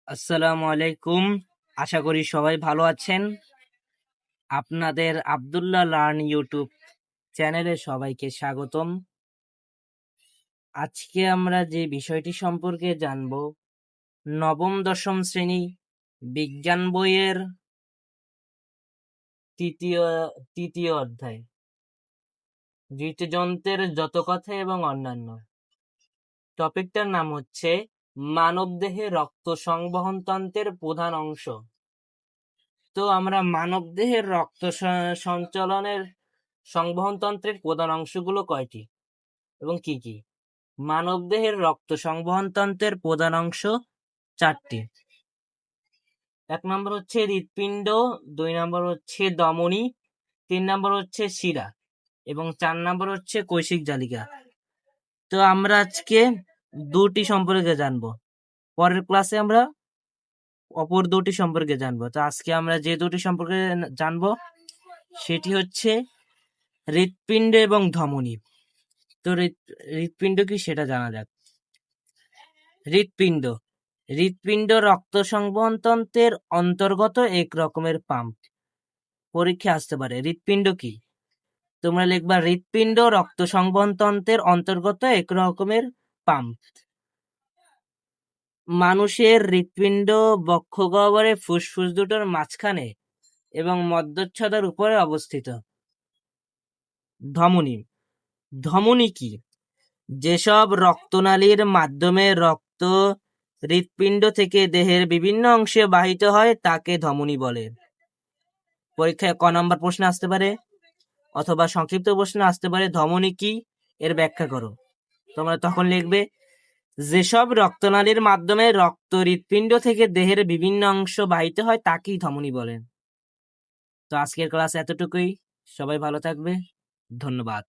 আসসালামু আলাইকুম। আশা করি সবাই ভালো আছেন। আপনাদের আব্দুল্লাহ লার্ন ইউটিউব চ্যানেলে সবাইকে স্বাগতম। আজকে আমরা যে বিষয়টি সম্পর্কে জানব, নবম দশম শ্রেণী বিজ্ঞান বইয়ের তৃতীয় অধ্যায় হৃদযন্ত্রের যত কথা এবং অন্যান্য। টপিকটার নাম হচ্ছে মানবদেহে রক্ত সংবহন তন্ত্রের প্রধান অংশ। তো আমরা মানবদেহের রক্ত সঞ্চালনের সংবহন তন্ত্রের প্রধান অংশগুলো কয়টি এবং কি কি? মানবদেহের রক্ত সংবহন তন্ত্রের প্রধান অংশ 4টি। 1 নম্বর হচ্ছে হৃৎপিণ্ড, 2 নম্বর হচ্ছে ধমনী, 3 নম্বর হচ্ছে শিরা এবং 4 নম্বর হচ্ছে কৈশিক জালিকা। তো আমরা আজকে দুটি সম্পর্কে জানবো, পরের ক্লাসে আমরা অপর দুটি সম্পর্কে জানবো। তো আজকে আমরা যে দুটি সম্পর্কে জানবো সেটি হচ্ছে হৃৎপিণ্ড এবং ধমনী। তো হৃৎপিণ্ড কি সেটা জানা যাক। হৃৎপিণ্ড রক্ত সংবহন তন্ত্রের অন্তর্গত এক রকমের পাম্প। পরীক্ষা আসতে পারে হৃৎপিণ্ড কি, তোমরা লিখবা হৃৎপিণ্ড রক্ত সংবহন তন্ত্রের অন্তর্গত এক রকমের পাম্প। মানুষের হৃৎপিণ্ড বক্ষগহ্বরে ফুসফুস দুটোর মাঝখানে এবং মধ্যচ্ছদার উপরে অবস্থিত। ধমনী কি? যেসব রক্তনালীর মাধ্যমে রক্ত হৃৎপিণ্ড থেকে দেহের বিভিন্ন অংশে বাহিত হয় তাকে ধমনী বলে। পরীক্ষায় ক নম্বর প্রশ্ন আসতে পারে অথবা সংক্ষিপ্ত প্রশ্ন আসতে পারে, ধমনী কি এর ব্যাখ্যা করো। তোমরা তখন লিখবে যেসব রক্তনালীর মাধ্যমে রক্ত হৃৎপিণ্ড থেকে দেহের বিভিন্ন অংশ বাহিত হয় তাকেই ধমনী বলে। তো আজকের ক্লাস এতটুকুই। সবাই ভালো থাকবে। ধন্যবাদ।